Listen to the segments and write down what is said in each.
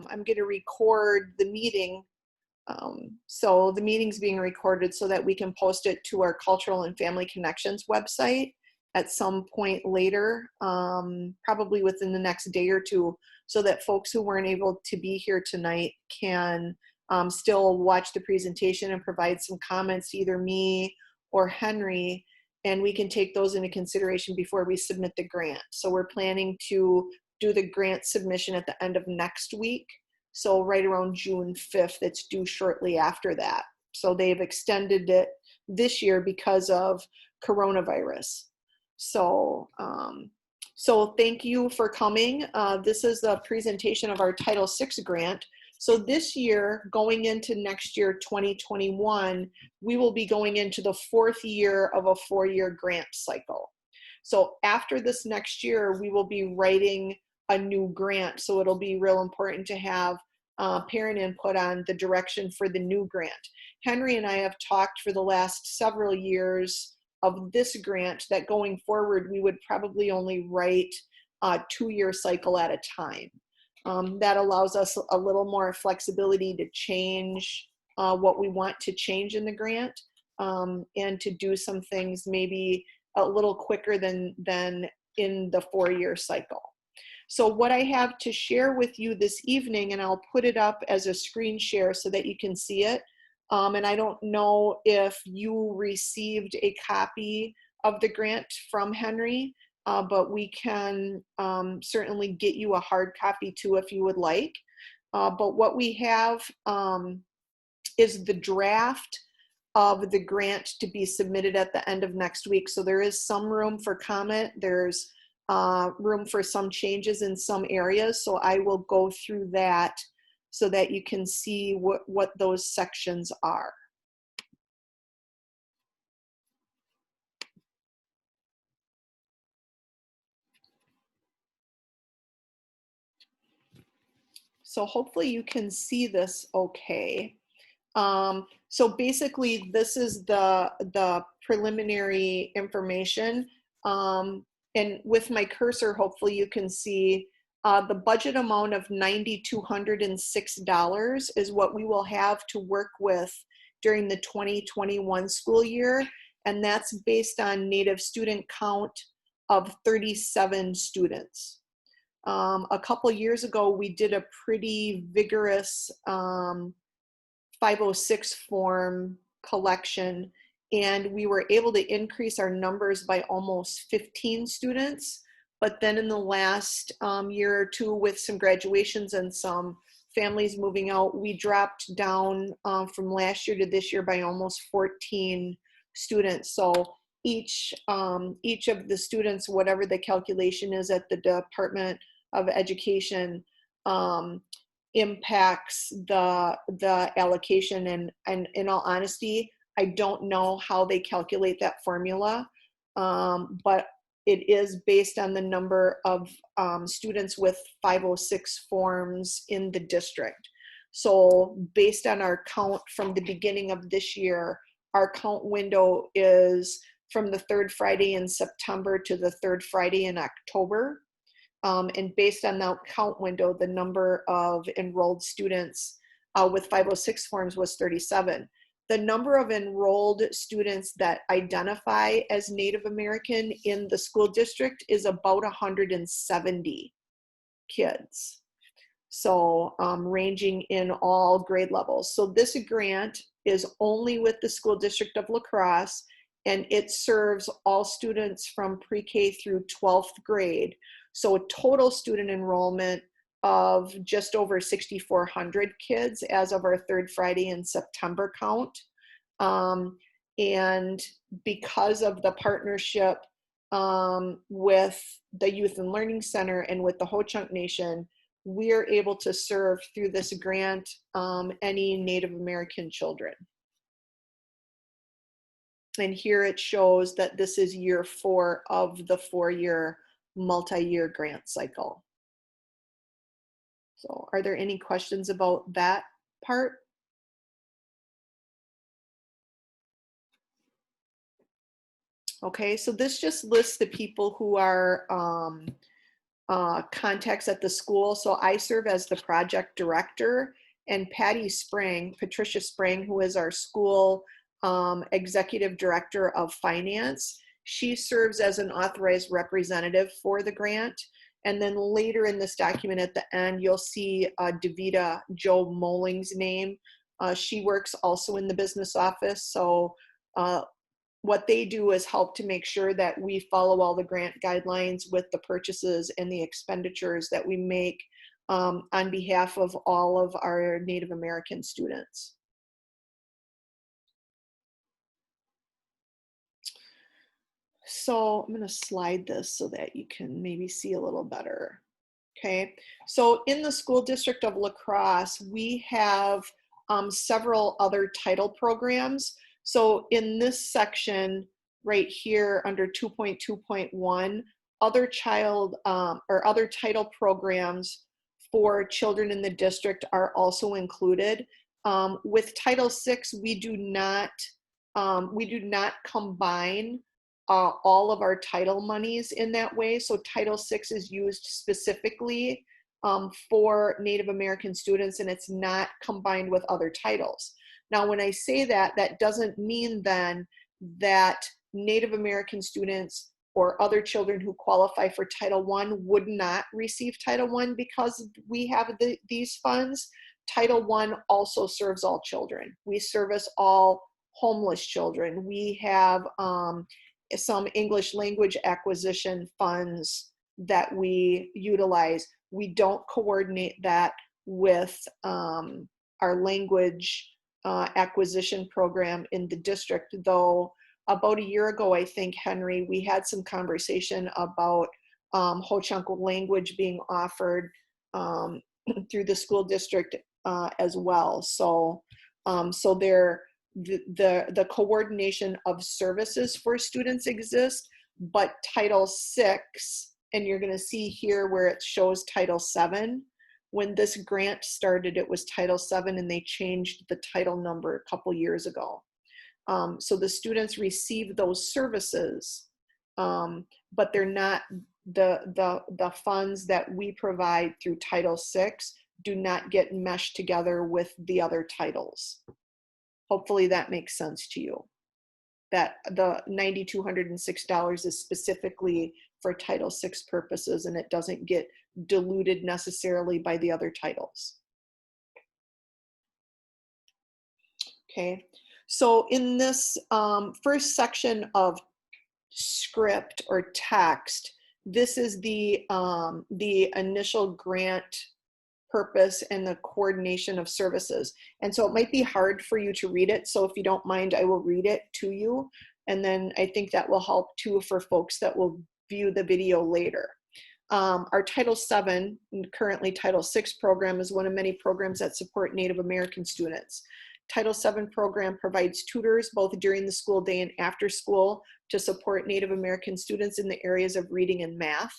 I'm going to record the meeting. So the meeting's being recorded so that we can post it to our Cultural and Family Connections website at some point later, probably within the next day or two, so that folks who weren't able to be here tonight can still watch the presentation and provide some comments to either me or Henry, and we can take those into consideration before we submit the grant. So we're planning to do the grant submission at the end of next week. So right around June 5th, it's due shortly after that. So they've extended it this year because of coronavirus. So, so thank you for coming. This is the presentation of our Title VI grant. So this year, going into next year, 2021, we will be going into the 4th year of a 4-year grant cycle. So after this next year, we will be writing a new grant. So it'll be real important to have parent input on the direction for the new grant. Henry and I have talked for the last several years of this grant that going forward, we would probably only write a 2-year cycle at a time. That allows us a little more flexibility to change what we want to change in the grant, and to do some things maybe a little quicker than in the 4-year cycle. So what I have to share with you this evening, and I'll put it up as a screen share so that you can see it. And I don't know if you received a copy of the grant from Henry, but we can certainly get you a hard copy too if you would like. But what we have is the draft of the grant to be submitted at the end of next week. So there is some room for comment. There's room for some changes in some areas. So I will go through that so that you can see what those sections are. So hopefully you can see this okay. So basically this is the preliminary information. And with my cursor, hopefully you can see the budget amount of $9,206 is what we will have to work with during the 2021 school year. And that's based on Native student count of 37 students. A couple years ago, we did a pretty vigorous 506 form collection, and we were able to increase our numbers by almost 15 students. But then in the last year or two, with some graduations and some families moving out, we dropped down from last year to this year by almost 14 students. So each of the students, whatever the calculation is at the Department of Education, impacts the allocation. And in all honesty, I don't know how they calculate that formula, but it is based on the number of students with 506 forms in the district. So based on our count from the beginning of this year, our count window is from the 3rd Friday in September to the 3rd Friday in October. And based on that count window, the number of enrolled students with 506 forms was 37. The number of enrolled students that identify as Native American in the school district is about 170 kids. So ranging in all grade levels. So this grant is only with the school district of La Crosse, and it serves all students from pre-K through 12th grade. So a total student enrollment of just over 6,400 kids as of our 3rd Friday in September count. And because of the partnership with the Youth and Learning Center and with the Ho-Chunk Nation, we are able to serve through this grant any Native American children. And here it shows that this is year 4 of the 4-year multi-year grant cycle. So are there any questions about that part? Okay, so this just lists the people who are contacts at the school. So I serve as the project director, and Patricia Sprang, who is our school executive director of finance, she serves as an authorized representative for the grant. And then later in this document at the end, you'll see Davita Jo Molling's name. She works also in the business office. So what they do is help to make sure that we follow all the grant guidelines with the purchases and the expenditures that we make on behalf of all of our Native American students. So I'm going to slide this so that you can maybe see a little better. Okay, so in the school district of La Crosse, we have several other title programs. So in this section right here under 2.2.1, other title programs for children in the district are also included. With Title VI, we do not combine all of our title monies in that way. So Title VI is used specifically for Native American students, and it's not combined with other titles. Now, when I say that, that doesn't mean then that Native American students or other children who qualify for Title I would not receive Title I because we have these funds. Title I also serves all children. We service all homeless children. We have some English language acquisition funds that we utilize. We don't coordinate that with our language acquisition program in the district, though about a year ago, I think, Henry, we had some conversation about Ho-Chunk language being offered through the school district as well. So, the coordination of services for students exists, but Title VI, and you're going to see here where it shows Title VII. When this grant started, it was Title VII, and they changed the title number a couple years ago. So the students receive those services, but they're not, the funds that we provide through Title VI do not get meshed together with the other titles. Hopefully that makes sense to you, that the $9,206 is specifically for Title VI purposes, and it doesn't get diluted necessarily by the other titles. Okay, so in this first section of script or text, this is the initial grant purpose and the coordination of services. And so it might be hard for you to read it. So if you don't mind, I will read it to you. And then I think that will help too for folks that will view the video later. Our Title VII, currently Title VI program, is one of many programs that support Native American students. Title VII program provides tutors both during the school day and after school to support Native American students in the areas of reading and math.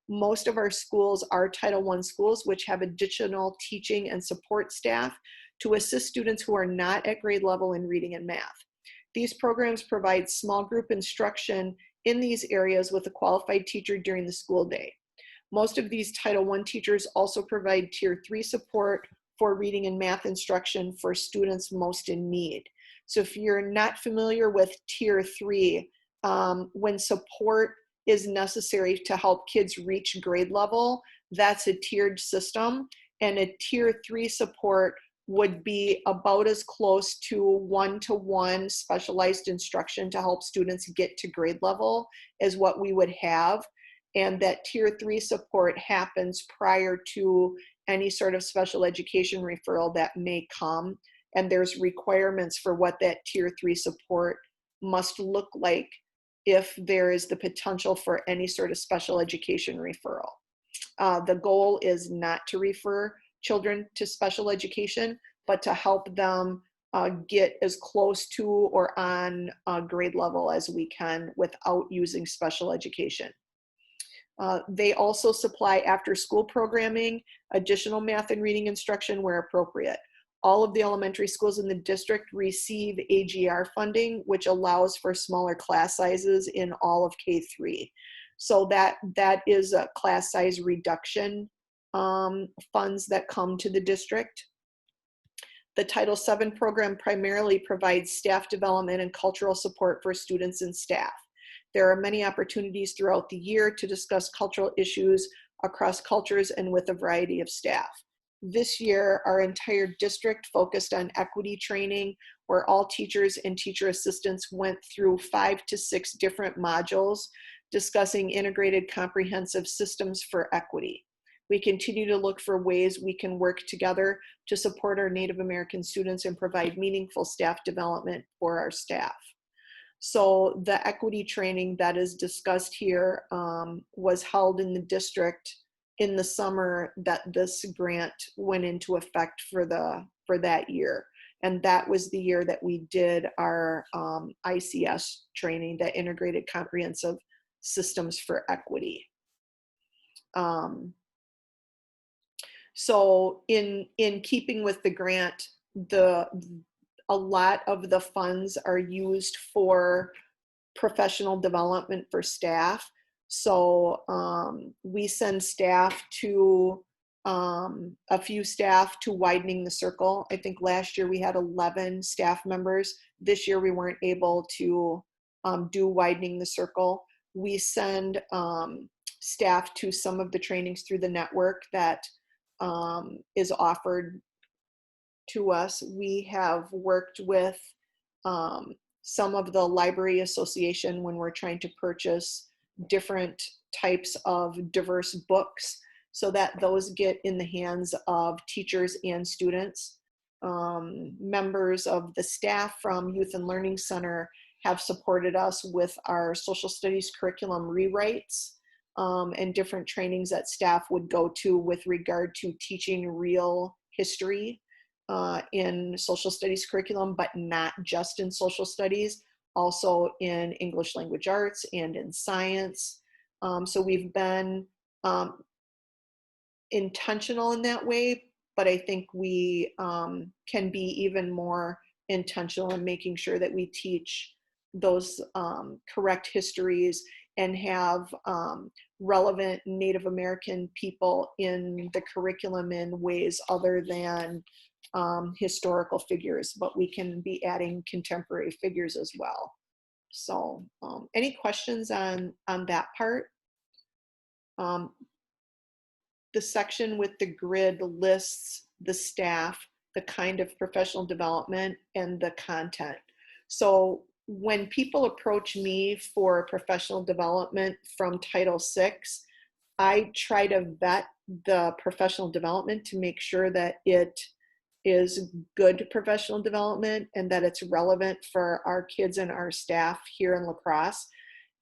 Most of our schools are Title I schools, which have additional teaching and support staff to assist students who are not at grade level in reading and math. These programs provide small group instruction in these areas with a qualified teacher during the school day. Most of these Title I teachers also provide Tier 3 support for reading and math instruction for students most in need. So if you're not familiar with Tier 3, when support is necessary to help kids reach grade level, that's a tiered system, and a Tier 3 support would be about as close to one-to-one specialized instruction to help students get to grade level as what we would have. And that Tier 3 support happens prior to any sort of special education referral that may come. And there's requirements for what that Tier 3 support must look like if there is the potential for any sort of special education referral. The goal is not to refer children to special education, but to help them get as close to or on grade level as we can without using special education. They also supply after-school programming, additional math and reading instruction where appropriate. All of the elementary schools in the district receive AGR funding, which allows for smaller class sizes in all of K-3. So that is a class size reduction funds that come to the district. The Title VII program primarily provides staff development and cultural support for students and staff. There are many opportunities throughout the year to discuss cultural issues across cultures and with a variety of staff. This year, our entire district focused on equity training, where all teachers and teacher assistants went through 5 to 6 different modules discussing integrated comprehensive systems for equity. We continue to look for ways we can work together to support our Native American students and provide meaningful staff development for our staff. So the equity training that is discussed here was held in the district in the summer that this grant went into effect for that year. And that was the year that we did our ICS training, that Integrated Comprehensive Systems for Equity. So in keeping with the grant, a lot of the funds are used for professional development for staff. So we send staff to, a few staff to Widening the Circle. I think last year we had 11 staff members. This year we weren't able to do Widening the Circle. We send staff to some of the trainings through the network that is offered to us. We have worked with some of the library association when we're trying to purchase different types of diverse books so that those get in the hands of teachers and students. Members of the staff from Youth and Learning Center have supported us with our social studies curriculum rewrites and different trainings that staff would go to with regard to teaching real history in social studies curriculum, but not just in social studies, also in English language arts and in science. So we've been intentional in that way, but I think we can be even more intentional in making sure that we teach those correct histories and have relevant Native American people in the curriculum in ways other than historical figures, but we can be adding contemporary figures as well. So any questions on that part? The section with the grid lists the staff, the kind of professional development, and the content. So when people approach me for professional development from Title VI, I try to vet the professional development to make sure that it is good professional development and that it's relevant for our kids and our staff here in La Crosse.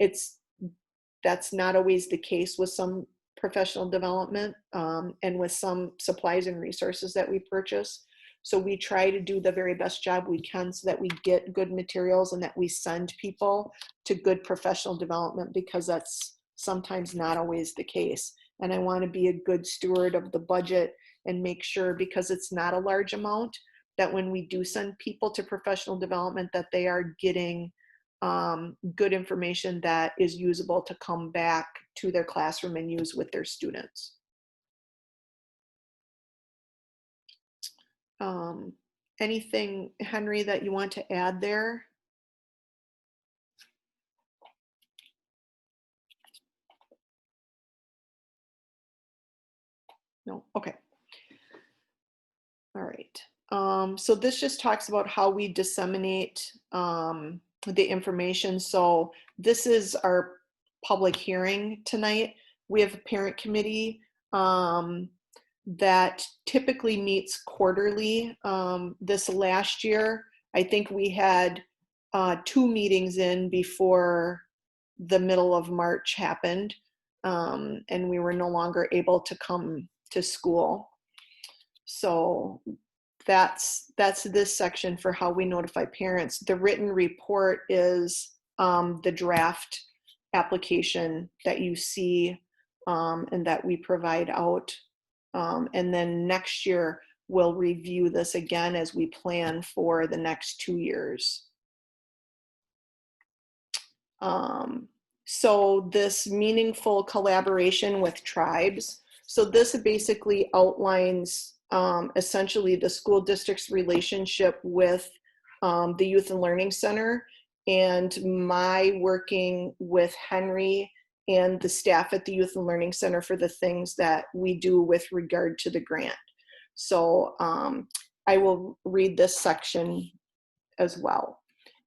That's not always the case with some professional development and with some supplies and resources that we purchase. So we try to do the very best job we can so that we get good materials and that we send people to good professional development, because that's sometimes not always the case. And I want to be a good steward of the budget and make sure, because it's not a large amount, that when we do send people to professional development, that they are getting good information that is usable to come back to their classroom and use with their students. Anything, Henry, that you want to add there? No, okay. All right. So this just talks about how we disseminate the information. So this is our public hearing tonight. We have a parent committee that typically meets quarterly. This last year, I think we had 2 meetings in before the middle of March happened, and we were no longer able to come to school. So that's this section for how we notify parents. The written report is the draft application that you see and that we provide out. And then next year, we'll review this again as we plan for the next 2 years. So this meaningful collaboration with tribes. So this basically outlines essentially the school district's relationship with the Youth and Learning Center, and my working with Henry and the staff at the Youth and Learning Center for the things that we do with regard to the grant. So I will read this section as well.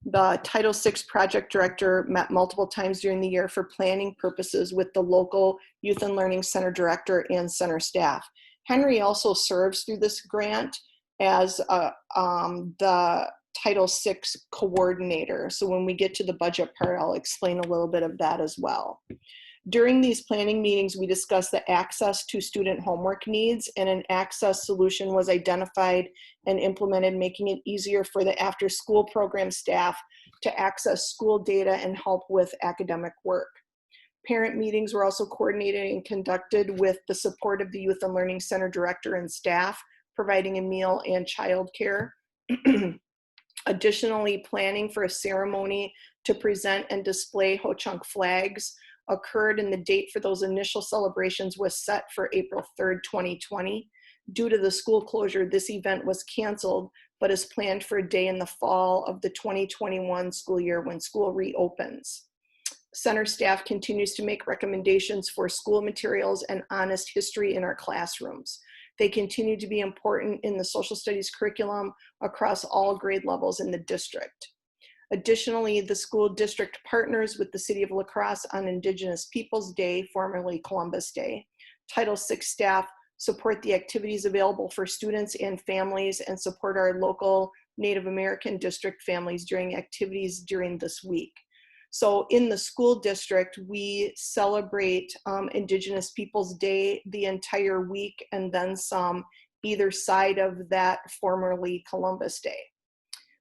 The Title VI project director met multiple times during the year for planning purposes with the local Youth and Learning Center director and center staff. Henry also serves through this grant as the Title VI coordinator. So when we get to the budget part, I'll explain a little bit of that as well. During these planning meetings, we discussed the access to student homework needs, and an access solution was identified and implemented, making it easier for the after-school program staff to access school data and help with academic work. Parent meetings were also coordinated and conducted with the support of the Youth and Learning Center director and staff, providing a meal and childcare. Additionally, planning for a ceremony to present and display Ho-Chunk flags occurred, and the date for those initial celebrations was set for April 3rd, 2020. Due to the school closure, this event was canceled, but is planned for a day in the fall of the 2021 school year when school reopens. Center staff continues to make recommendations for school materials and honest history in our classrooms. They continue to be important in the social studies curriculum across all grade levels in the district. Additionally, the school district partners with the City of La Crosse on Indigenous Peoples Day, formerly Columbus Day. Title VI staff support the activities available for students and families and support our local Native American district families during activities during this week. So in the school district, we celebrate Indigenous Peoples Day the entire week and then some either side of that, formerly Columbus Day.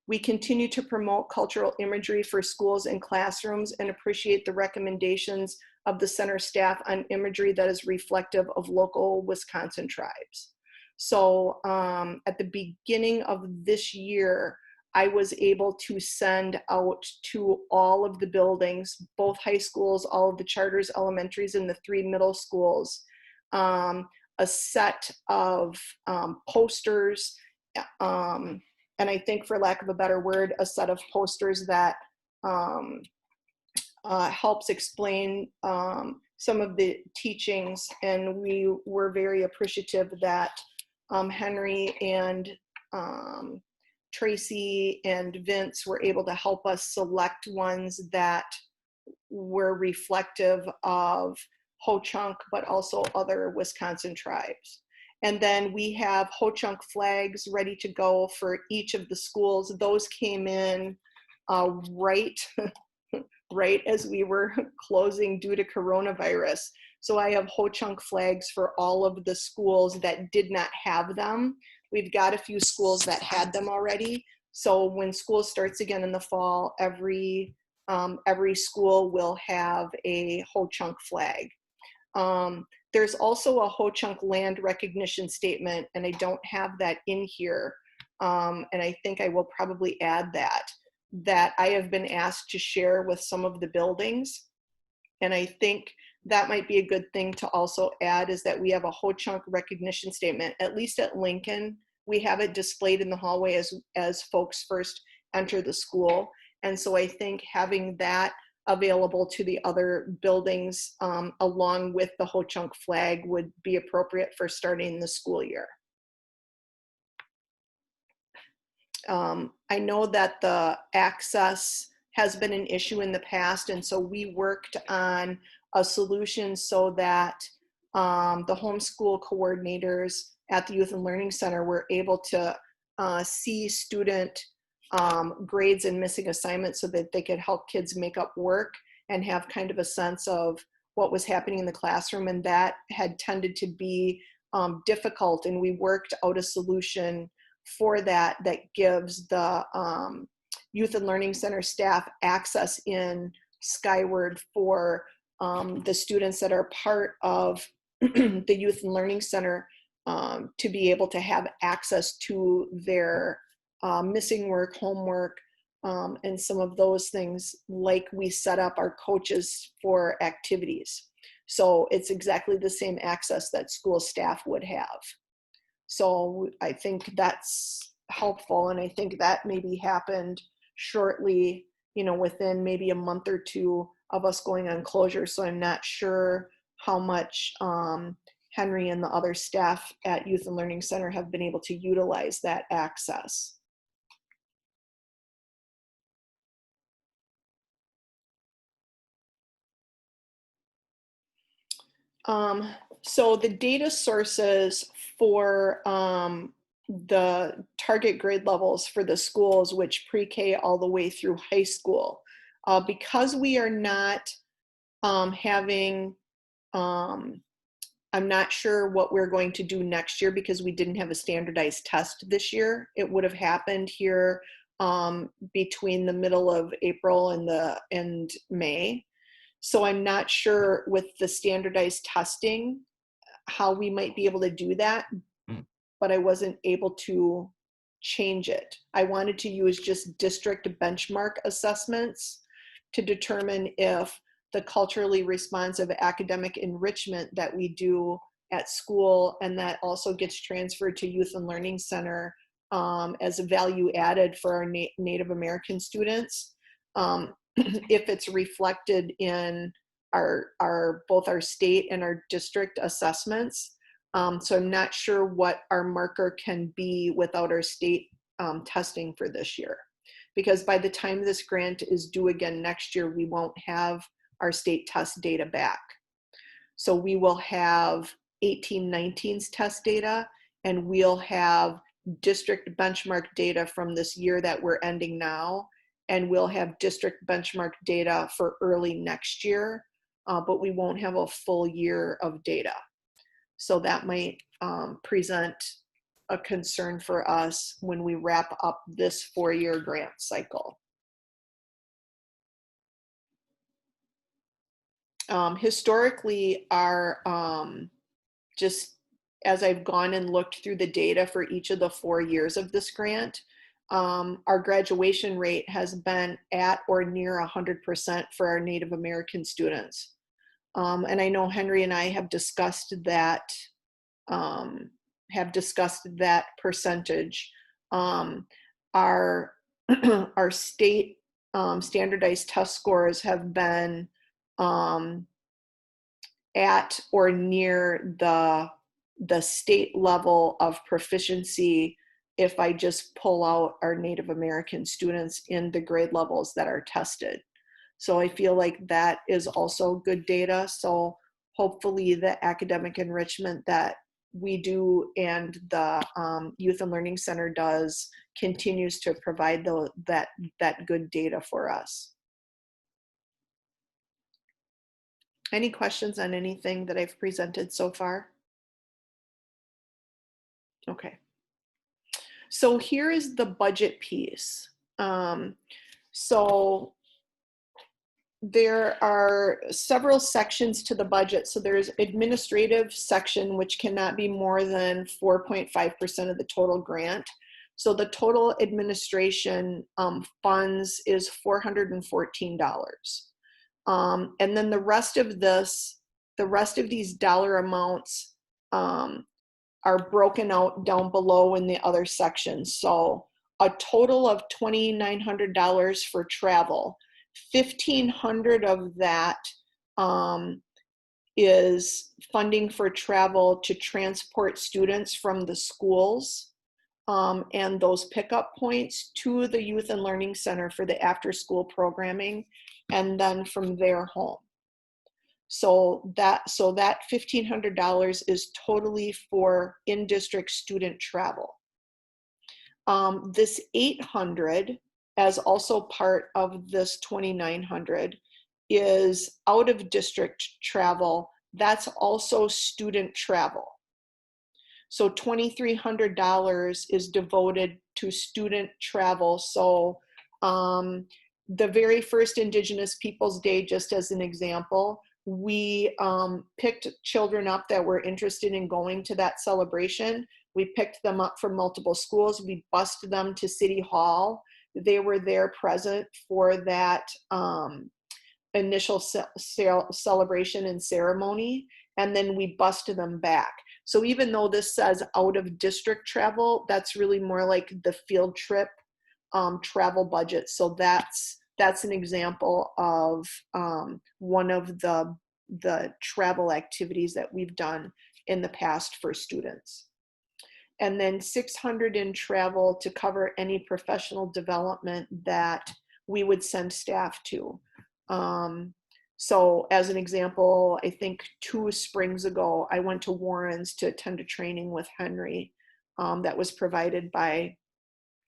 We continue to promote cultural imagery for schools and classrooms and appreciate the recommendations of the center staff on imagery that is reflective of local Wisconsin tribes. So at the beginning of this year, I was able to send out to all of the buildings, both high schools, all of the charters, elementaries, and the 3 middle schools, a set of posters, and I think, for lack of a better word, a set of posters that helps explain some of the teachings. And we were very appreciative that Henry and Tracy and Vince were able to help us select ones that were reflective of Ho-Chunk, but also other Wisconsin tribes. And then we have Ho-Chunk flags ready to go for each of the schools. Those came in right as we were closing due to coronavirus. So I have Ho-Chunk flags for all of the schools that did not have them. We've got a few schools that had them already. So when school starts again in the fall, every school will have a Ho-Chunk flag. There's also a Ho-Chunk land recognition statement, and I don't have that in here. And I think I will probably add that I have been asked to share with some of the buildings. And I think that might be a good thing to also add, is that we have a Ho-Chunk recognition statement, at least at Lincoln. We have it displayed in the hallway as folks first enter the school. And so I think having that available to the other buildings along with the Ho-Chunk flag would be appropriate for starting the school year. I know that the access has been an issue in the past, and so we worked on a solution so that the homeschool coordinators at the Youth and Learning Center were able to see student grades and missing assignments so that they could help kids make up work and have kind of a sense of what was happening in the classroom. And that had tended to be difficult, and we worked out a solution for that gives the Youth and Learning Center staff access in Skyward for the students that are part of the Youth and Learning Center to be able to have access to their missing work, homework, and some of those things, like we set up our coaches for activities. So it's exactly the same access that school staff would have. So I think that's helpful, and I think that maybe happened shortly, within maybe a month or two of us going on closure. So I'm not sure how much Henry and the other staff at Youth and Learning Center have been able to utilize that access. So the data sources for the target grade levels for the schools, which pre-K all the way through high school, because we are not having, I'm not sure what we're going to do next year because we didn't have a standardized test this year. It would have happened here between the middle of April and May. So I'm not sure with the standardized testing how we might be able to do that, but I wasn't able to change it. I wanted to use just district benchmark assessments to determine if the culturally responsive academic enrichment that we do at school and that also gets transferred to Youth and Learning Center as a value added for our Native American students, if it's reflected in both our state and our district assessments. So I'm not sure what our marker can be without our state testing for this year. Because by the time this grant is due again next year, we won't have our state test data back. So we will have 18-19's test data, and we'll have district benchmark data from this year that we're ending now, and we'll have district benchmark data for early next year, but we won't have a full year of data. So that might present a concern for us when we wrap up this 4-year grant cycle. Historically, our just as I've gone and looked through the data for each of the 4 years of this grant, our graduation rate has been at or near 100% for our Native American students. And I know Henry and I have discussed that percentage. Our our state standardized test scores have been at or near the state level of proficiency if I just pull out our Native American students in the grade levels that are tested. So I feel like that is also good data. So hopefully the academic enrichment that we do and the Youth and Learning Center does continues to provide that good data for us. Any questions on anything that I've presented so far? Okay. So here is the budget piece. So there are several sections to the budget. So there's administrative section, which cannot be more than 4.5% of the total grant. So the total administration funds is $414. And then the rest of these dollar amounts are broken out down below in the other sections. So a total of $2,900 for travel. $1,500 of that is funding for travel to transport students from the schools and those pickup points to the Youth and Learning Center for the after-school programming, and then from there home. So that $1,500 is totally for in-district student travel. This $800, as also part of this $2,900, is out of district travel. That's also student travel. So $2,300 is devoted to student travel. So the very first Indigenous Peoples Day, just as an example, we picked children up that were interested in going to that celebration. We picked them up from multiple schools. We bused them to City Hall. they were there present for that initial celebration and ceremony, and then we busted them back. So even though this says out of district travel, that's really more like the field trip travel budget. So that's an example of one of the travel activities that we've done in the past for students. And then 600 in travel to cover any professional development that we would send staff to. So as an example, I think 2 springs ago, I went to Warren's to attend a training with Henry that was provided by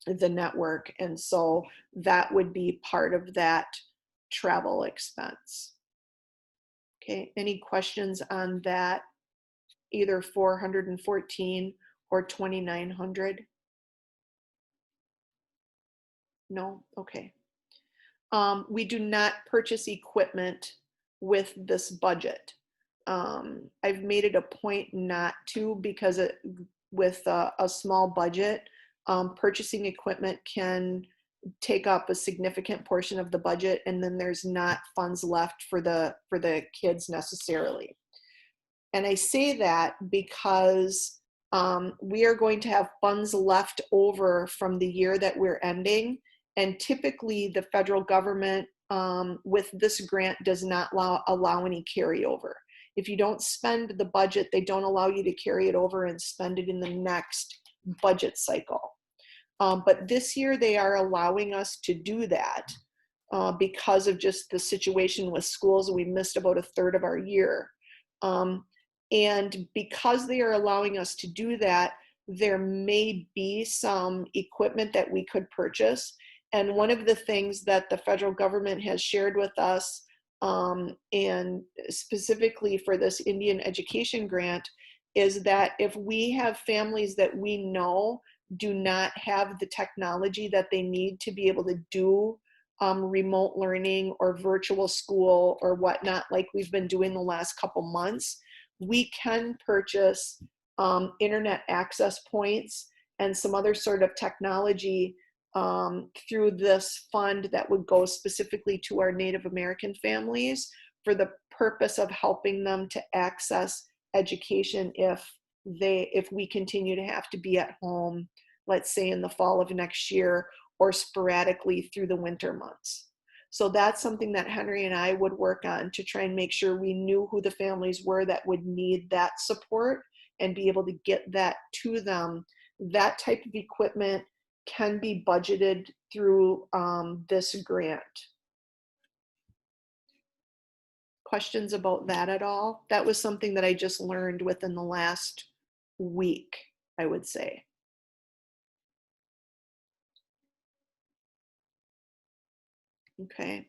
the network. And so that would be part of that travel expense. Okay, any questions on that? Either 414 or 2,900? No? Okay. We do not purchase equipment with this budget. I've made it a point not to, because with a small budget, purchasing equipment can take up a significant portion of the budget, and then there's not funds left for the kids necessarily. And I say that because we are going to have funds left over from the year that we're ending. And typically the federal government with this grant does not allow any carryover. If you don't spend the budget, they don't allow you to carry it over and spend it in the next budget cycle. But this year they are allowing us to do that because of just the situation with schools. We missed about 1/3 of our year. And because they are allowing us to do that, there may be some equipment that we could purchase. And one of the things that the federal government has shared with us, and specifically for this Indian education grant, is that if we have families that we know do not have the technology that they need to be able to do remote learning or virtual school or whatnot, like we've been doing the last couple months, we can purchase internet access points and some other sort of technology through this fund that would go specifically to our Native American families for the purpose of helping them to access education if we continue to have to be at home, let's say in the fall of next year, or sporadically through the winter months. So that's something that Henry and I would work on to try and make sure we knew who the families were that would need that support and be able to get that to them. That type of equipment can be budgeted through this grant. Questions about that at all? That was something that I just learned within the last week, I would say. Okay.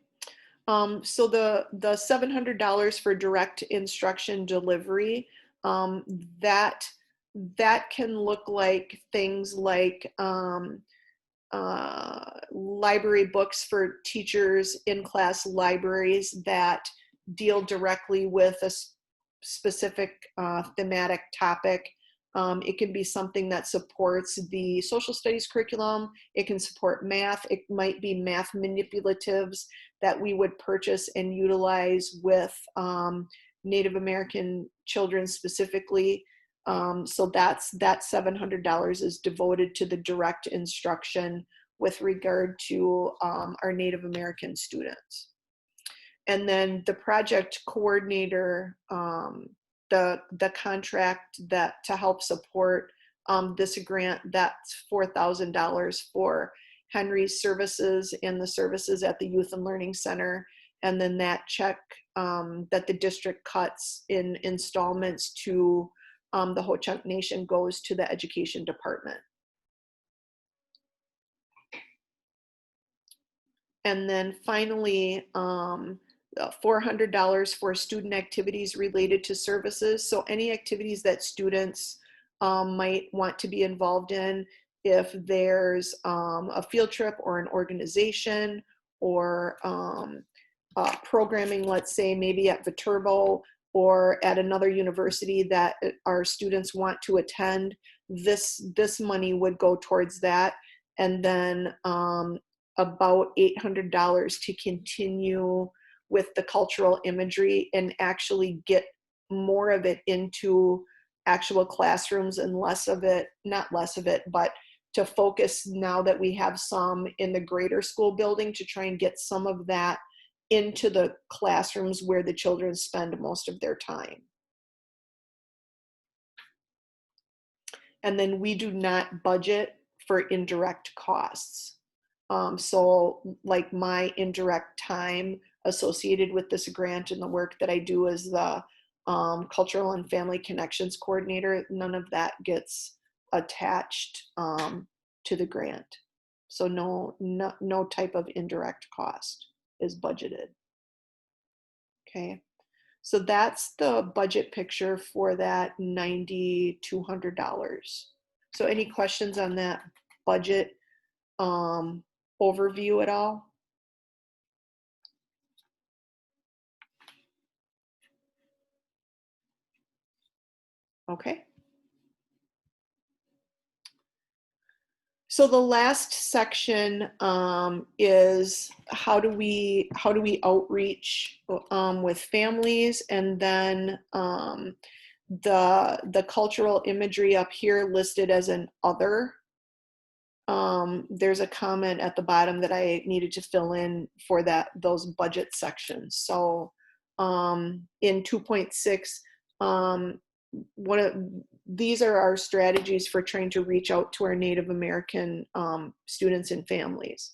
So the $700 for direct instruction delivery, that can look like things like library books for teachers in class libraries that deal directly with a specific thematic topic. It can be something that supports the social studies curriculum. It can support math. It might be math manipulatives that we would purchase and utilize with Native American children specifically. So that $700 is devoted to the direct instruction with regard to our Native American students. And then the project coordinator, the contract that to help support this grant, that's $4,000 for Henry's services and the services at the Youth and Learning Center. And then that check that the district cuts in installments to the Ho-Chunk Nation goes to the education department. And then finally, $400 for student activities related to services. So any activities that students might want to be involved in, if there's a field trip or an organization or programming, let's say maybe at Viterbo or at another university that our students want to attend, this money would go towards that. And then about $800 to continue with the cultural imagery and actually get more of it into actual classrooms and less of it, not less of it, but to focus now that we have some in the greater school building to try and get some of that into the classrooms where the children spend most of their time. And then we do not budget for indirect costs. So like my indirect time associated with this grant and the work that I do as the Cultural and Family Connections Coordinator, none of that gets attached to the grant. So no type of indirect cost is budgeted. Okay, so that's the budget picture for that $9,200. So any questions on that budget overview at all? Okay. So the last section is how do we outreach with families, and then the cultural imagery up here listed as an other. There's a comment at the bottom that I needed to fill in for those budget sections. So in 2.6, these are our strategies for trying to reach out to our Native American students and families.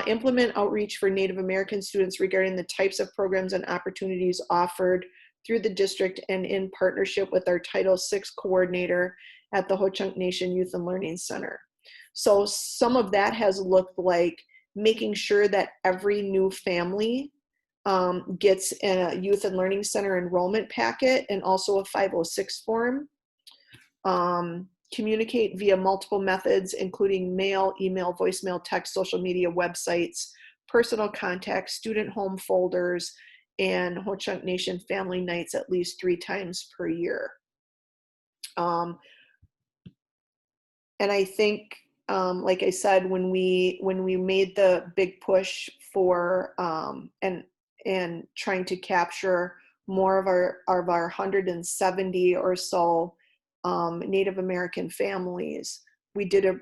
Implement outreach for Native American students regarding the types of programs and opportunities offered through the district and in partnership with our Title VI coordinator at the Ho-Chunk Nation Youth and Learning Center. So some of that has looked like making sure that every new family gets a Youth and Learning Center enrollment packet and also a 506 form. Communicate via multiple methods, including mail, email, voicemail, text, social media, websites, personal contacts, student home folders, and Ho-Chunk Nation family nights at least 3 times per year. And I think, like I said, when we made the big push for and trying to capture more of our 170 or so Native American families, we did a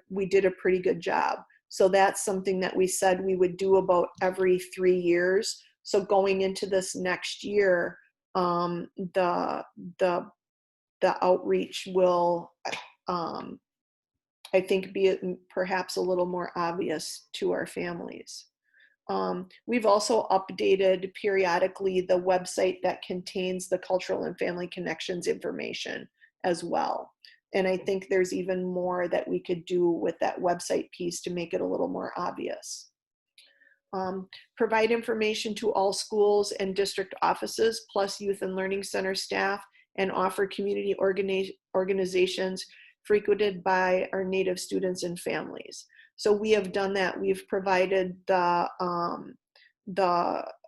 pretty good job. So that's something that we said we would do about every 3 years. So going into this next year, the outreach will, I think, be perhaps a little more obvious to our families. We've also updated periodically the website that contains the Cultural and Family Connections information as well. And I think there's even more that we could do with that website piece to make it a little more obvious. Provide information to all schools and district offices, plus Youth and Learning Center staff, and offer community organizations frequented by our Native students and families. So we have done that. We've provided the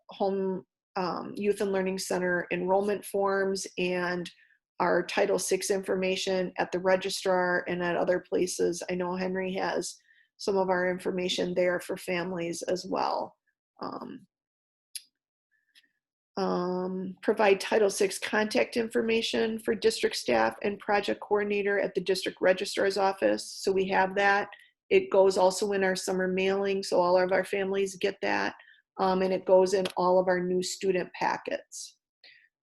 home Youth and Learning Center enrollment forms and our Title VI information at the registrar and at other places. I know Henry has some of our information there for families as well. Provide Title VI contact information for district staff and project coordinator at the district registrar's office. So we have that. It goes also in our summer mailing, so all of our families get that. And it goes in all of our new student packets.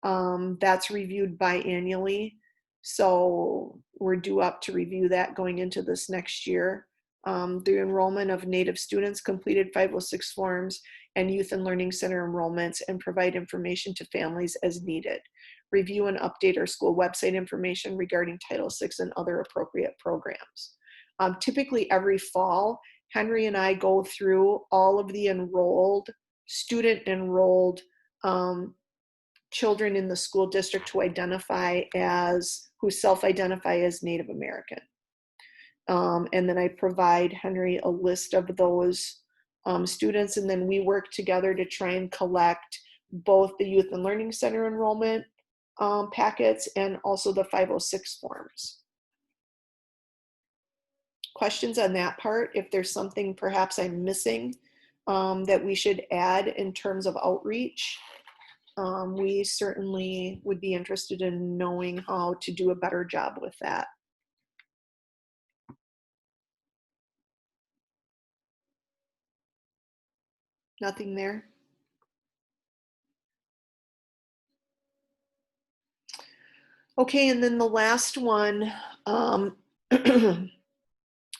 That's reviewed biannually. So we're due up to review that going into this next year. The enrollment of Native students, completed 506 forms, and Youth and Learning Center enrollments, and provide information to families as needed. Review and update our school website information regarding Title VI and other appropriate programs. Typically every fall, Henry and I go through all of the student enrolled children in the school district who self-identify as Native American. And then I provide Henry a list of those students, and then we work together to try and collect both the Youth and Learning Center enrollment packets and also the 506 forms. Questions on that part? If there's something perhaps I'm missing, that we should add in terms of outreach, we certainly would be interested in knowing how to do a better job with that. Nothing there? Okay, and then the last one, and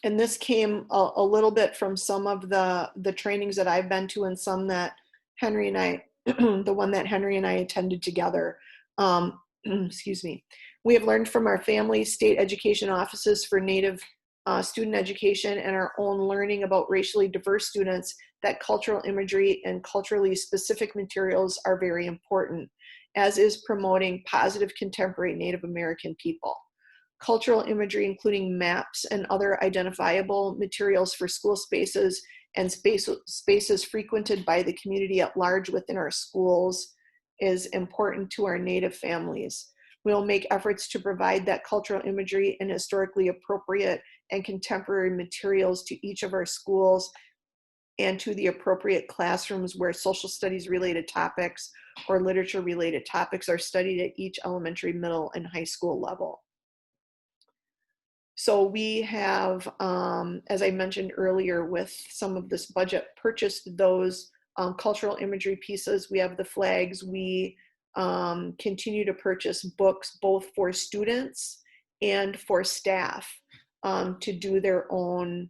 this came a little bit from some of the trainings that I've been to and some that Henry and I, the one that Henry and I attended together. Excuse me. We have learned from our family, state education offices for Native student education, and our own learning about racially diverse students that cultural imagery and culturally specific materials are very important, as is promoting positive contemporary Native American people. Cultural imagery, including maps and other identifiable materials for school spaces and spaces frequented by the community at large within our schools, is important to our Native families. We'll make efforts to provide that cultural imagery and historically appropriate and contemporary materials to each of our schools and to the appropriate classrooms where social studies related topics or literature related topics are studied at each elementary, middle, and high school level. So we have, as I mentioned earlier, with some of this budget, purchased those cultural imagery pieces. We have the flags. We continue to purchase books both for students and for staff to do their own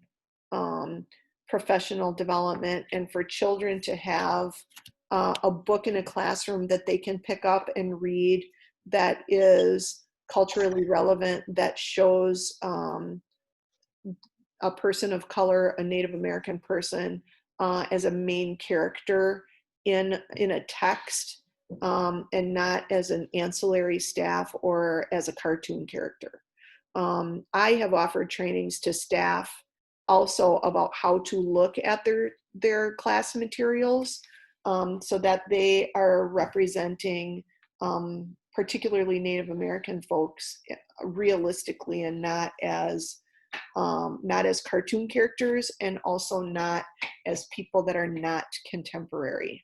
professional development, and for children to have a book in a classroom that they can pick up and read that is culturally relevant, that shows a person of color, a Native American person, as a main character in a text, and not as an ancillary staff or as a cartoon character. I have offered trainings to staff also about how to look at their class materials, so that they are representing particularly Native American folks realistically, and not as cartoon characters, and also not as people that are not contemporary.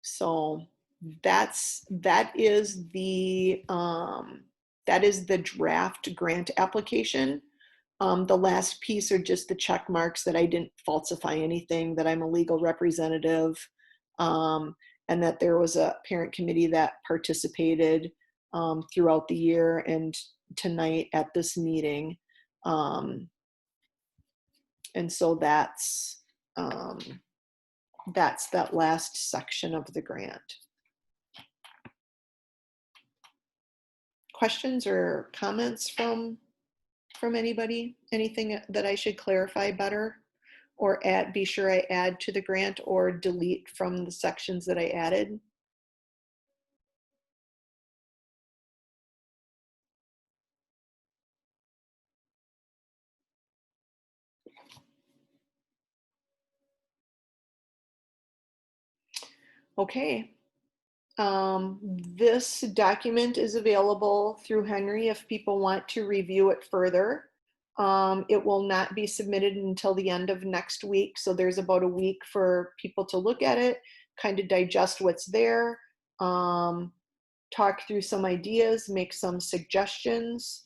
So that is the draft grant application. The last piece are just the check marks that I didn't falsify anything, that I'm a legal representative, and that there was a parent committee that participated throughout the year and tonight at this meeting. And so that's that last section of the grant. Questions or comments from anybody? Anything that I should clarify better or be sure I add to the grant or delete from the sections that I added? Okay. This document is available through Henry if people want to review it further. It will not be submitted until the end of next week, so there's about a week for people to look at it, kind of digest what's there, talk through some ideas, make some suggestions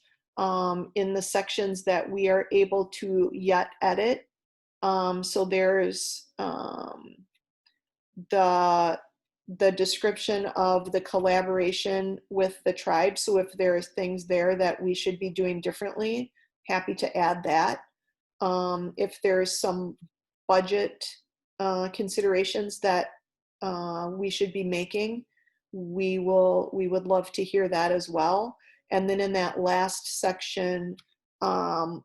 in the sections that we are able to yet edit. So there's the description of the collaboration with the tribe. So if there's things there that we should be doing differently, happy to add that. If there's some budget considerations that we should be making, we would love to hear that as well. And then in that last section on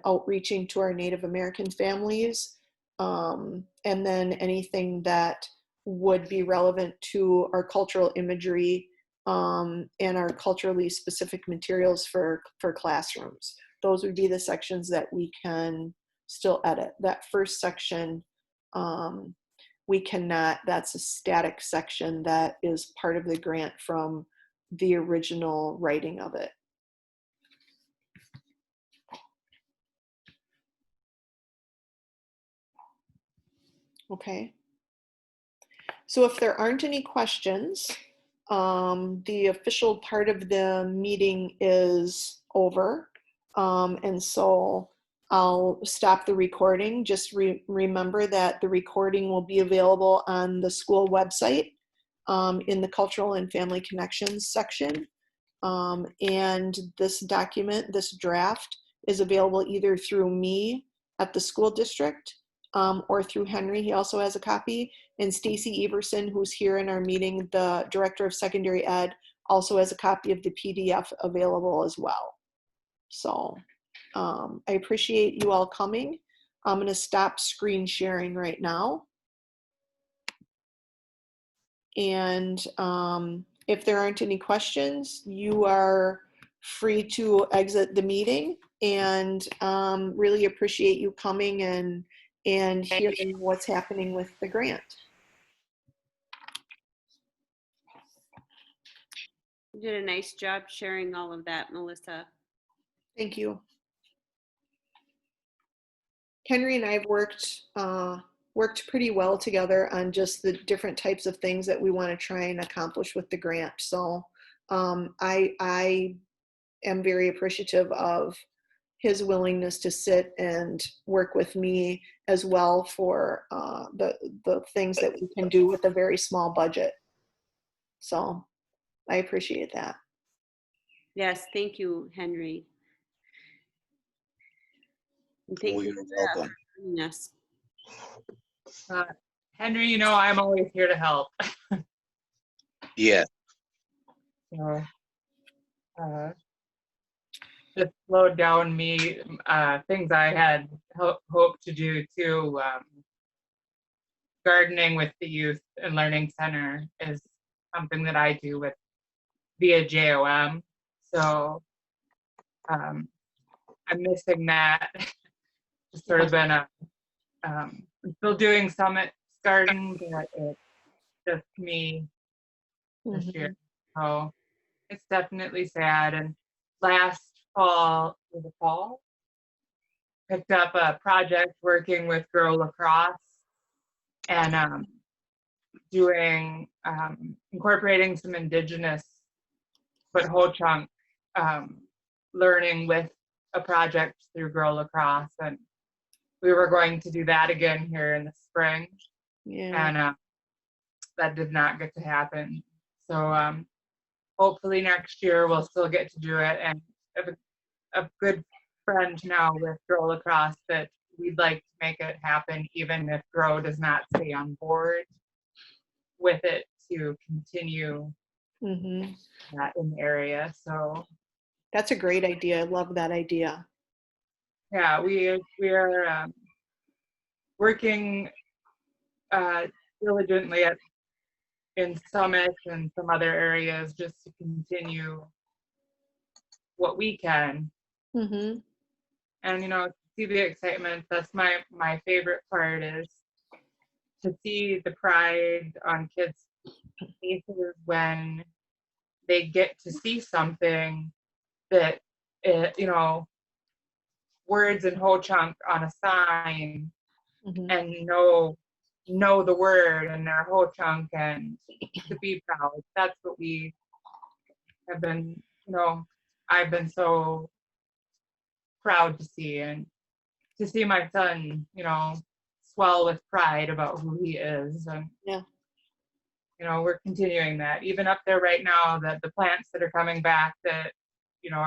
outreaching to our Native American families, and then anything that would be relevant to our cultural imagery and our culturally specific materials for classrooms. Those would be the sections that we can still edit. That first section, we cannot, that's a static section that is part of the grant from the original writing of it. Okay. So if there aren't any questions, the official part of the meeting is over. And so I'll stop the recording. Just remember that the recording will be available on the school website in the Cultural and Family Connections section. And this document, this draft, is available either through me at the school district or through Henry. He also has a copy. And Stacy Everson, who's here in our meeting, the Director of Secondary Ed, also has a copy of the PDF available as well. So I appreciate you all coming. I'm going to stop screen sharing right now. And if there aren't any questions, you are free to exit the meeting, and really appreciate you coming and hearing what's happening with the grant. You did a nice job sharing all of that, Melissa. Thank you. Henry and I have worked pretty well together on just the different types of things that we want to try and accomplish with the grant. So I am very appreciative of his willingness to sit and work with me as well for the things that we can do with a very small budget. So I appreciate that. Yes, thank you, Henry. And thank you for joining us. Henry, you know, I'm always here to help. Yeah. So, just slowed down me, things I had hoped to do too. Gardening with the Youth and Learning Center is something that I do with via JOM. So I'm missing that. Just sort of been I'm still doing Summit Garden, but it's just me this year. So it's definitely sad. And last fall, picked up a project working with Grow Lacrosse and doing incorporating some Indigenous but whole chunk learning with a project through Grow Lacrosse, and we were going to do that again here in the spring. Yeah. And that did not get to happen. So hopefully next year we'll still get to do it. And I have a good friend now with Grow Lacrosse that we'd like to make it happen, even if Grow does not stay on board with it, to continue that in the area. So that's a great idea. I love that idea. Yeah, we are working diligently in Summit and some other areas just to continue what we can. And you know, see the excitement. That's my favorite part, is to see the pride on kids' faces when they get to see something that you know, words in whole chunk on a sign, and know the word and their whole chunk, and to be proud. That's what we have been, you know, I've been so proud to see, and to see my son, you know, swell with pride about who he is. And you know, we're continuing that even up there right now, that the plants that are coming back, that, you know,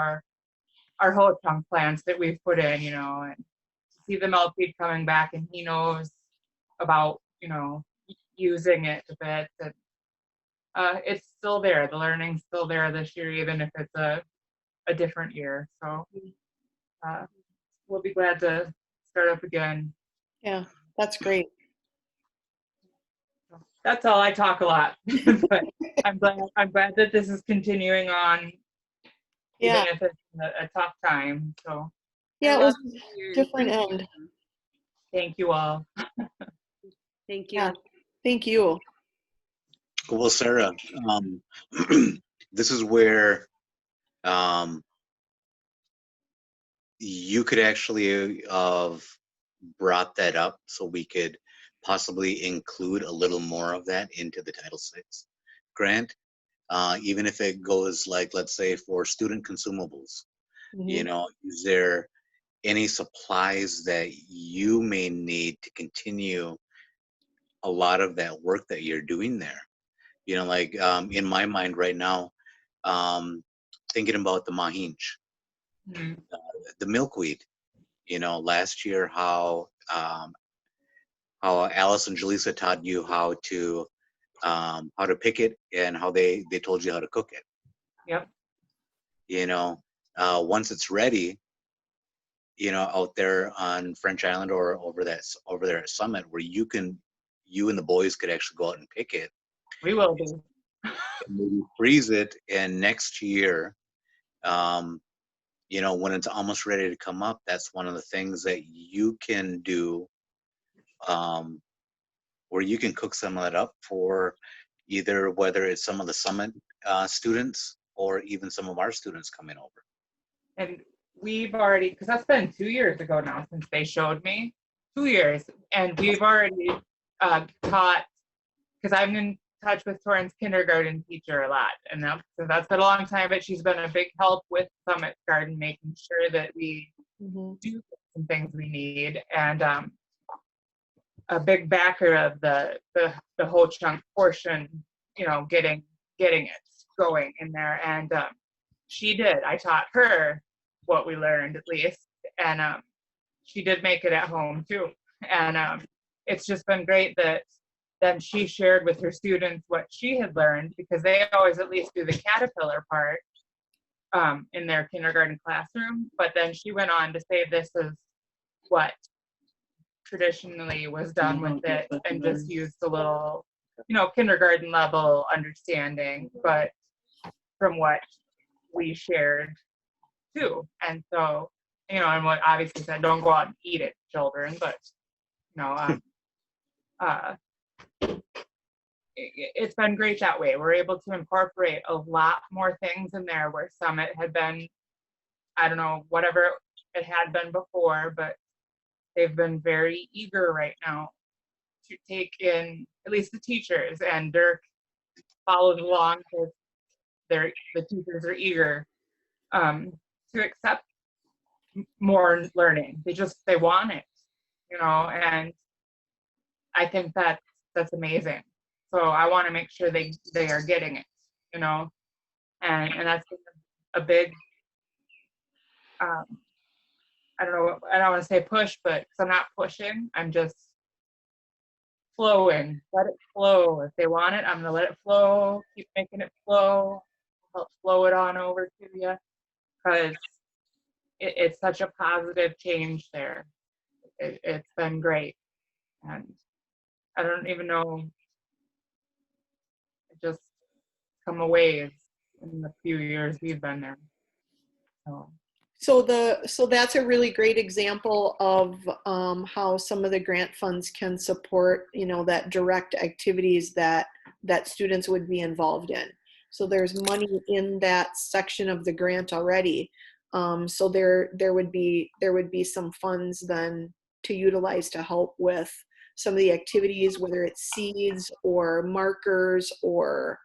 our whole chunk plants that we've put in, you know, and to see the milkweed coming back, and he knows about, you know, using it a bit. And it's still there. The learning's still there this year, even if it's a different year. So we'll be glad to start up again. Yeah, that's great. That's all. I talk a lot, but I'm glad that this is continuing on, even if it's a tough time. So yeah, it was a different end. Thank you all. Thank you. Yeah, thank you. Well, Sarah, this is where you could actually have brought that up, so we could possibly include a little more of that into the Title VI grant, even if it goes like, let's say, for student consumables. You Mhm. know, is there any supplies that you may need to continue a lot of that work that you're doing there? You know, like in my mind right now, um, thinking about the mahinch, Mhm. the milkweed. You know, last year how Alice and Jaleesa taught you how to pick it and how they told you how to cook it. Yep. You know, once it's ready, you know, out there on French Island or over there at Summit, where you and the boys could actually go out and pick it, We will be. and maybe freeze it, and next year, um, you know, when it's almost ready to come up, that's one of the things that you can do, um, where you can cook some of that up for either whether it's some of the Summit students or even some of our students coming over. And we've already, because that's been 2 years ago now since they showed me, 2 years, and we've already taught, because I'm in touch with Torrance kindergarten teacher a lot, and so that's been a long time, but she's been a big help with Summit Garden, making sure that we Mhm. do some things we need, and a big backer of the whole chunk portion, you know, getting it going in there, and she did. I taught her what we learned at least, and she did make it at home too, and it's just been great that then she shared with her students what she had learned, because they always at least do the caterpillar part in their kindergarten classroom, but then she went on to say this is what traditionally was done with it, and just used a little, you know, kindergarten level understanding, but from what we shared too. And so, you know, and what obviously said, don't go out and eat it, children, but, you know, it's been great that way. We're able to incorporate a lot more things in there where Summit had been, I don't know, whatever it had been before, but they've been very eager right now to take in, at least the teachers, and Dirk followed along because the teachers are eager to accept more learning. They want it, you know, and I think that's amazing. So I want to make sure they are getting it, you know, and that's a big I don't know, I don't want to say push, but because I'm not pushing, I'm just flowing. Let it flow. If they want it, I'm gonna let it flow. Keep making it flow. Help flow it on over to you, because it's such a positive change there. It's been great, and I don't even know. It just come a ways in the few years we've been there. So that's a really great example of how some of the grant funds can support, you know, that direct activities that students would be involved in. So there's money in that section of the grant already. So there would be some funds then to utilize to help with some of the activities, whether it's seeds or markers or,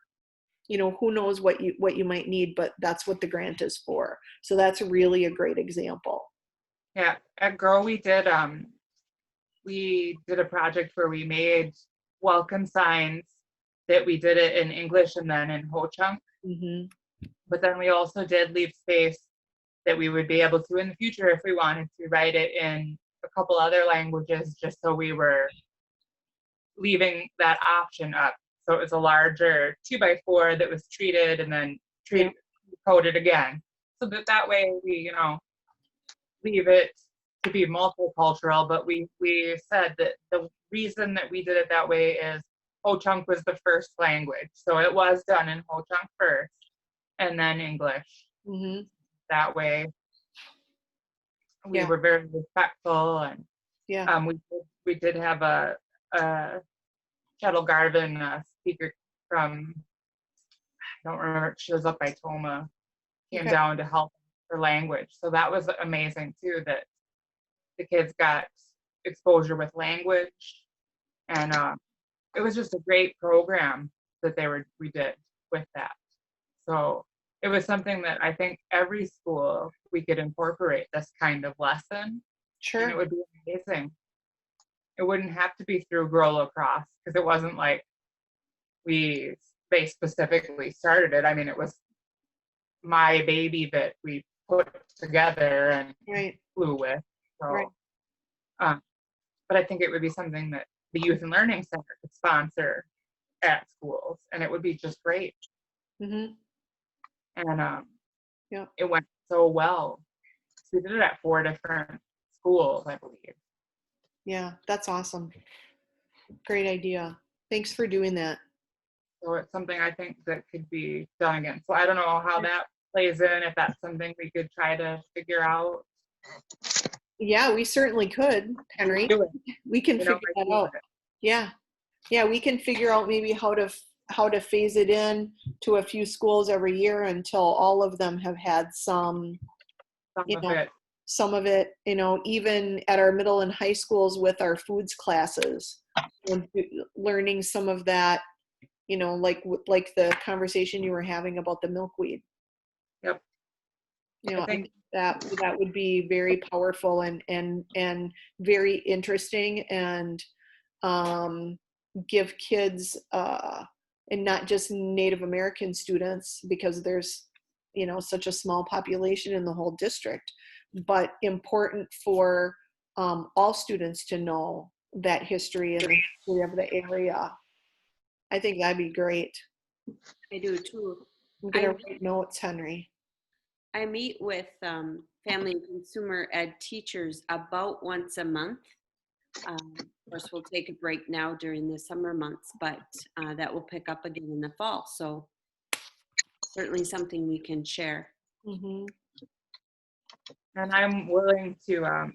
you know, who knows what you might need, but that's what the grant is for. So that's really a great example. Yeah, at Grow we did a project where we made welcome signs that we did it in English and then in Ho-Chunk. Mm-hmm. But then we also did leave space that we would be able to in the future if we wanted to write it in a couple other languages, just so we were leaving that option up. So it was a larger 2x4 that was treated and then coded again. So that way we, you know, leave it to be multicultural, but we said that the reason that we did it that way is Ho-Chunk was the first language. So it was done in Ho-Chunk first and then English. Mm-hmm. That way we were very respectful, and we did have a Chettle Garvin speaker from, I don't remember, she was up by Toma, came down to help her language. So that was amazing too, that the kids got exposure with language And it was just a great program that we did with that. So it was something that I think every school we could incorporate this kind of lesson, and Sure. it would be amazing. It wouldn't have to be through Grow Lacrosse, because it wasn't like they specifically started it. I mean, it was my baby that we put together and Right. flew with. So, Right. But I think it would be something that the Youth and Learning Center could sponsor at schools, and it would be just great. Mm-hmm. And Yeah. it went so well. So we did it at 4 different schools, I believe. Yeah, that's awesome. Great idea. Thanks for doing that. So it's something I think that could be done again. So I don't know how that plays in, if that's something we could try to figure out. Yeah, we certainly could, Henry. Do it. We can You know, figure like, that out. Yeah. Yeah, we can figure out maybe how to phase it in to a few schools every year until all of them have had some, some of it, even at our middle and high schools with our foods classes, learning some of that, like the conversation you were having about the milkweed. Yep. I think that would be very powerful and very interesting, and give kids and not just Native American students, because there's such a small population in the whole district, but important for all students to know that history and the history of the area. I think that'd be great. I do too. I'm gonna write notes, Henry. I meet with family and consumer ed teachers about once a month. Of course, we'll take a break now during the summer months, but that will pick up again in the fall. So certainly something we can share. Mm-hmm. And I'm willing to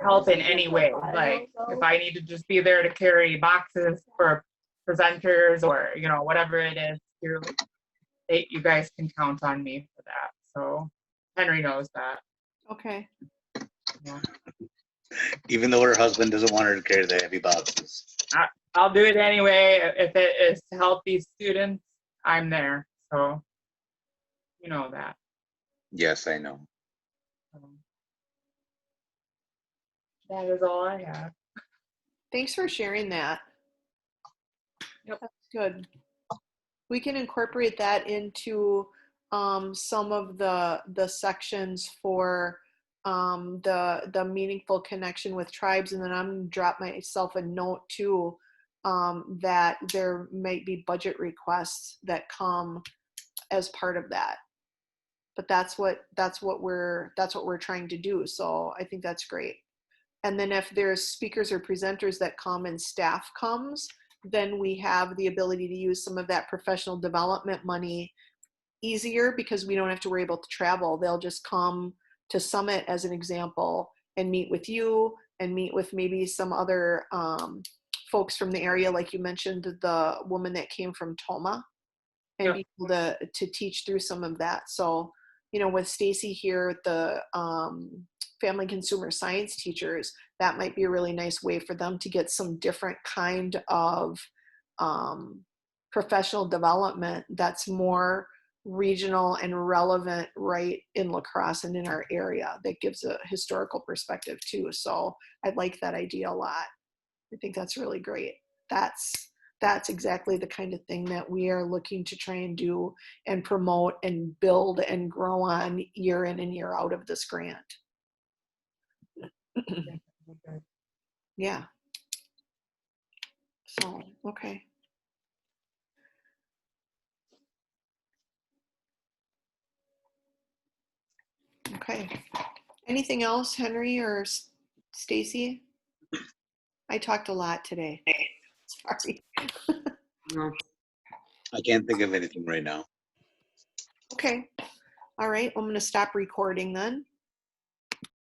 help in any way. Like if I need to just be there to carry boxes for presenters, or whatever it is, you guys can count on me for that. So Henry knows that. Okay. Yeah. Even though her husband doesn't want her to carry the heavy boxes. I'll do it anyway. If it is to help these students, I'm there. So you know that. Yes, I know. That is all I have. Thanks for sharing that. Yep. That's good. We can incorporate that into some of the sections for the meaningful connection with tribes, and then I'm gonna drop myself a note too, that there might be budget requests that come as part of that. But that's what we're trying to do. So I think that's great. And then if there's speakers or presenters that come and staff comes, then we have the ability to use some of that professional development money easier, because we don't have to worry about the travel. They'll just come to Summit, as an example, and meet with you and meet with maybe some other folks from the area, like you mentioned, the woman that came from Toma, and be able to teach through some of that. So, with Stacy here, the family consumer science teachers, that might be a really nice way for them to get some different kind of professional development that's more regional and relevant right in La Crosse and in our area, that gives a historical perspective too. So I like that idea a lot. I think that's really great. That's exactly the kind of thing that we are looking to try and do and promote and build and grow on year in and year out of this grant. Yeah. So, okay. Okay. Anything else, Henry or Stacy? I talked a lot today. Sorry. No. I can't think of anything right now. Okay. All right. I'm going to stop recording then.